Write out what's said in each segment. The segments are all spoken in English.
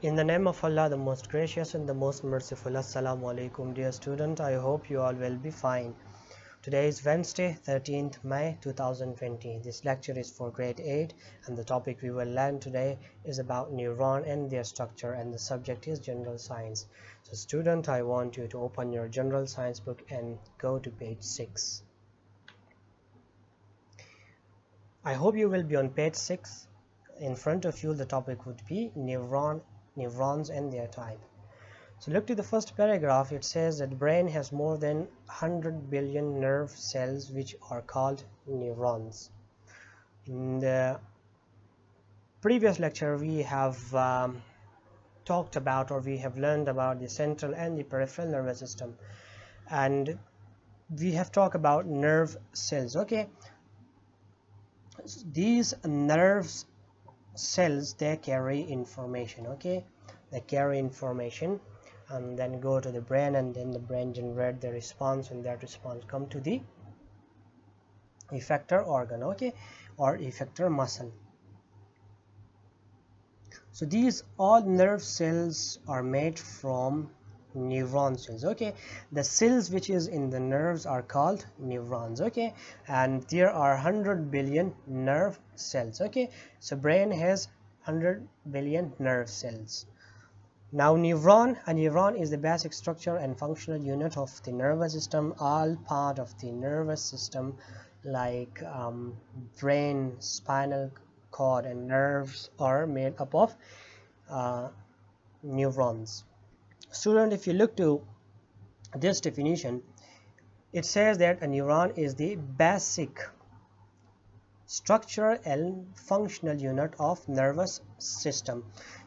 In the name of Allah, the most gracious and the most merciful. Assalamu alaikum, dear student. I hope you all will be fine. Today is Wednesday, 13th May 2020. This lecture is for grade 8 and the topic we will learn today is about neuron and their structure, and the subject is general science. So student, I want you to open your general science book and go to page 6. I hope you will be on page 6. In front of you the topic would be neurons and their type. So look to the first paragraph. It says that the brain has more than 100 billion nerve cells which are called neurons. In the previous lecture we have talked about, or we have learned about, the central and the peripheral nervous system, and we have talked about nerve cells. Okay, these nerves cells, they carry information. Okay, they carry information and then go to the brain, and then the brain generate the response, and that response come to the effector organ, okay, or effector muscle. So these all nerve cells are made from neuron cells. Okay, the cells which is in the nerves are called neurons. Okay, and there are 100 billion nerve cells. Okay, so brain has 100 billion nerve cells. Now a neuron is the basic structure and functional unit of the nervous system. All part of the nervous system like brain, spinal cord and nerves are made up of neurons. Student, if you look to this definition, it says that a neuron is the basic structure and functional unit of nervous system.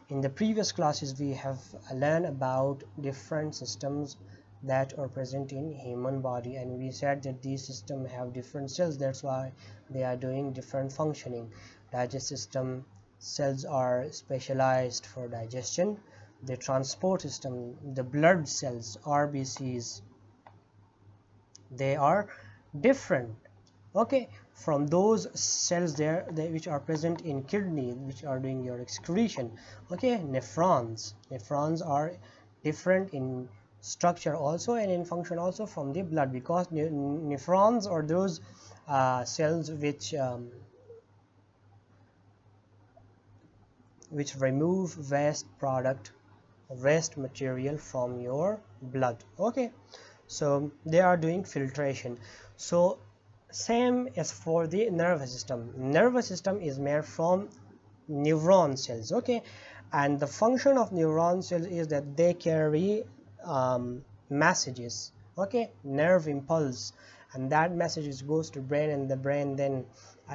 In the previous classes we have learned about different systems that are present in human body, and we said that these systems have different cells, that's why they are doing different functioning. Digestive system cells are specialized for digestion. The transport system, the blood cells, RBCs, they are different, okay, from those cells there which are present in kidney, which are doing your excretion. Okay, nephrons are different in structure also and in function also from the blood, because nephrons are those cells which remove waste material from your blood. Okay, so they are doing filtration. So same as for the nervous system is made from neuron cells. Okay, and the function of neuron cells is that they carry messages, okay, nerve impulse, and that message goes to brain, and the brain then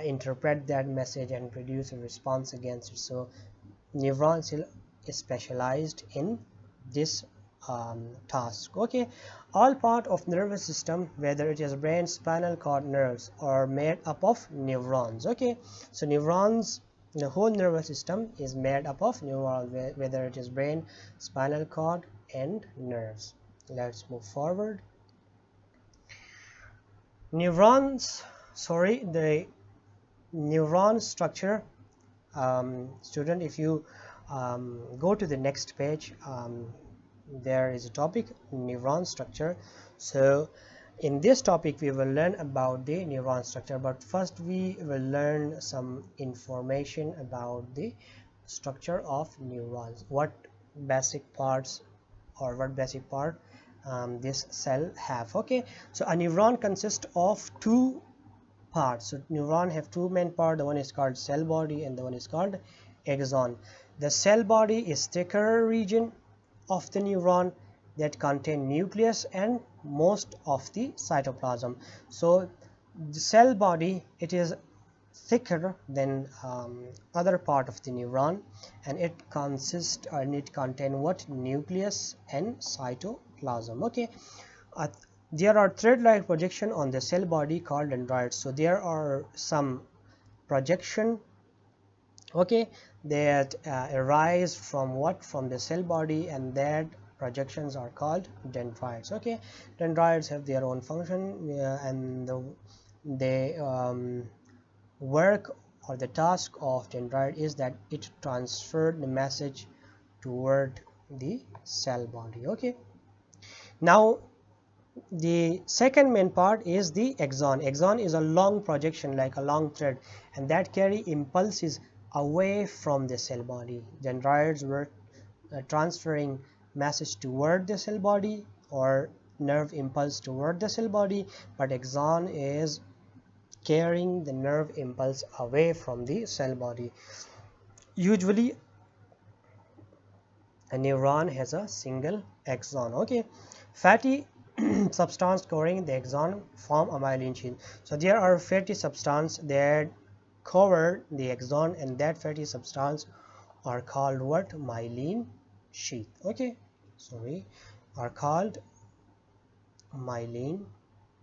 interpret that message and produce a response against it. So neuron cell is specialized in this task. Okay, all part of nervous system, whether it is brain, spinal cord, nerves, are made up of neurons. Okay, so neurons, the whole nervous system is made up of neurons, whether it is brain, spinal cord and nerves. Let's move forward. The neuron structure. Student, if you go to the next page, there is a topic, neuron structure. So in this topic we will learn about the neuron structure, but first we will learn some information about the structure of neurons, what basic parts or what basic part this cell have. Okay, so a neuron consists of two parts. So neuron have two main parts. The one is called cell body and the one is called axon. The cell body is thicker region of the neuron that contain nucleus and most of the cytoplasm. So the cell body, it is thicker than other part of the neuron, and it consists, and it contain what? Nucleus and cytoplasm. Okay, there are thread-like projection on the cell body called dendrites. So there are some projection, okay, that arise from what? From the cell body, and that projections are called dendrites. Okay, dendrites have their own function, and they work, or the task of dendrite is that it transferred the message toward the cell body. Okay, now the second main part is the axon. Axon is a long projection like a long thread, and that carry impulses away from the cell body. Dendrites were transferring message toward the cell body or nerve impulse toward the cell body, but axon is carrying the nerve impulse away from the cell body. Usually a neuron has a single axon. Okay, fatty substance covering the axon form a myelin sheath. So there are fatty substance that cover the axon, and that fatty substance are called what? Myelin sheath. Okay, sorry, are called myelin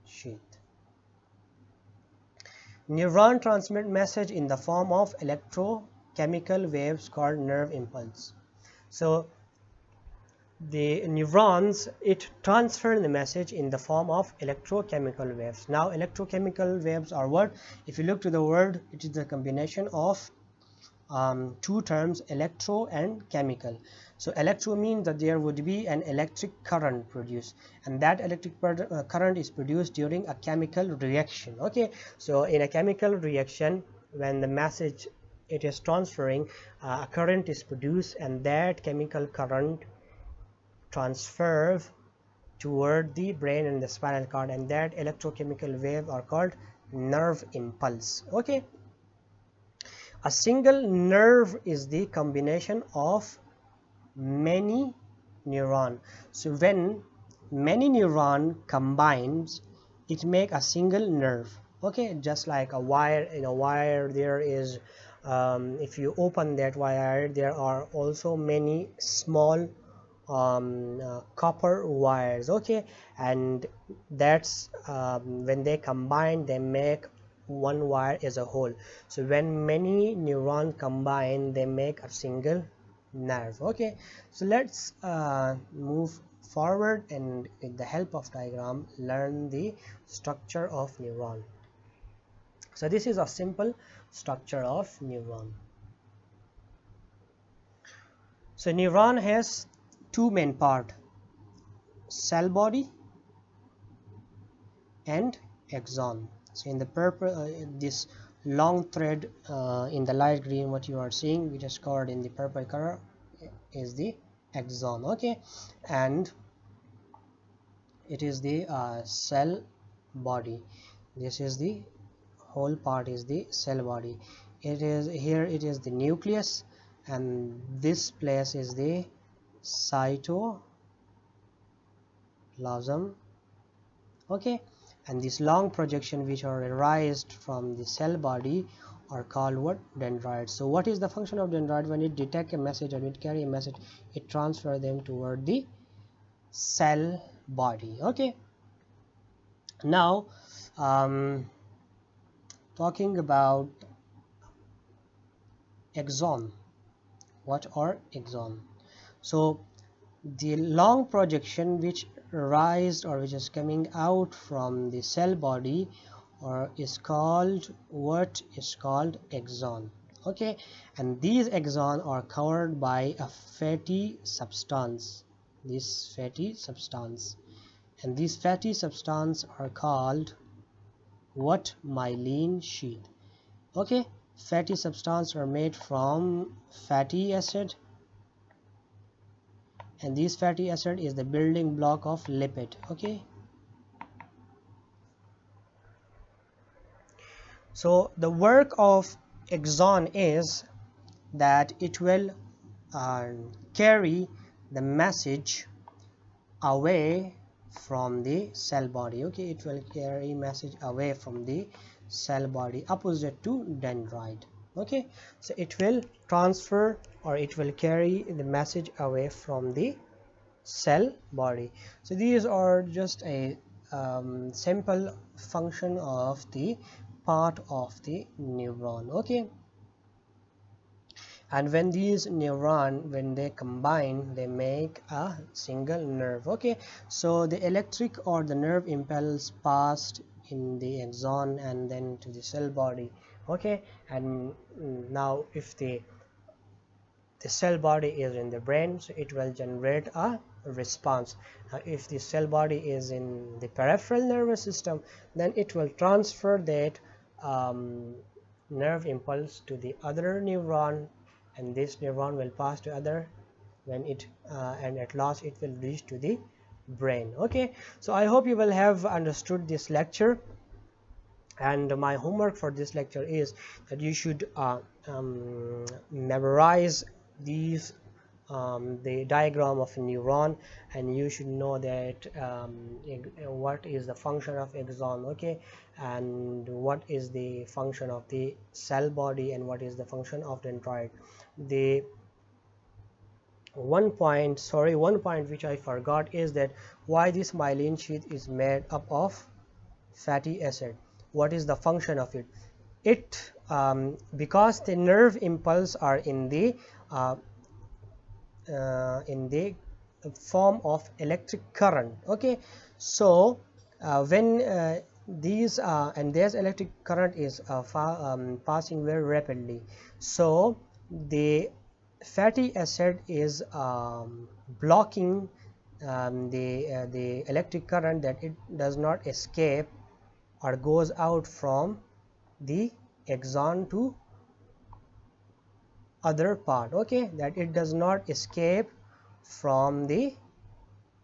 sheath. Neuron transmit message in the form of electrochemical waves called nerve impulse. So the neurons, it transfer the message in the form of electrochemical waves. Now electrochemical waves are what? If you look to the word, it is the combination of two terms, electro and chemical. So electro means that there would be an electric current produced, and that electric current is produced during a chemical reaction. Okay, so in a chemical reaction, when the message it is transferring, a current is produced, and that chemical current transfer toward the brain and the spinal cord, and that electrochemical wave are called nerve impulse. Okay, a single nerve is the combination of many neuron. So when many neuron combines, it make a single nerve. Okay, just like a wire. In a wire there is if you open that wire, there are also many small copper wires. Okay, and that's when they combine, they make one wire as a whole. So when many neurons combine, they make a single nerve. Okay, so let's move forward and with the help of diagram learn the structure of neuron. So this is a simple structure of neuron. So neuron has two main part, cell body and axon. So in the purple this long thread in the light green, what you are seeing, which is colored in the purple color, is the axon. Okay, and it is the cell body. This is the whole part is the cell body. It is here, it is the nucleus, and this place is the cytoplasm. Okay, and this long projection which are raised from the cell body are called what? Dendrites. So what is the function of dendrite? When it detect a message or it carry a message, it transfer them toward the cell body. Okay, now talking about axon. What are axon? So the long projection which rise or which is coming out from the cell body or is called what? Is called axon. Okay, and these axon are covered by a fatty substance, this fatty substance, and these fatty substance are called what? Myelin sheath. Okay, fatty substance are made from fatty acid, and this fatty acid is the building block of lipid. Okay, so the work of axon is that it will carry the message away from the cell body. Okay, it will carry message away from the cell body, opposite to dendrite. Okay, so it will transfer or it will carry the message away from the cell body. So these are just a simple function of the part of the neuron. Okay, and when these neuron, when they combine, they make a single nerve. Okay, so the electric or the nerve impulse passed in the axon and then to the cell body. Okay, and now if the the cell body is in the brain, so it will generate a response. If the cell body is in the peripheral nervous system, then it will transfer that nerve impulse to the other neuron, and this neuron will pass to other, when it and at last it will reach to the brain. Okay, so I hope you will have understood this lecture, and my homework for this lecture is that you should memorize these the diagram of a neuron, and you should know that what is the function of axon, okay, and what is the function of the cell body, and what is the function of dendrite. The one point which I forgot is that why this myelin sheath is made up of fatty acid. What is the function of it? Because the nerve impulse are in the form of electric current. Okay, so when these and this electric current is passing very rapidly, so the fatty acid is blocking the electric current, that it does not escape or goes out from the axon to other part. Okay, that it does not escape from the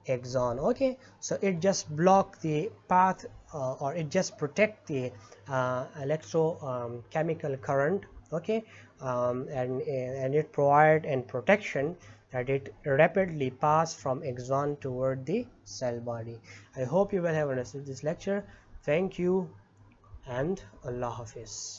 axon. Okay, so it just block the path or it just protect the electrochemical current. Okay, and it provide and protection that it rapidly pass from axon toward the cell body. I hope you will have understood this lecture. Thank you, and Allah Hafiz.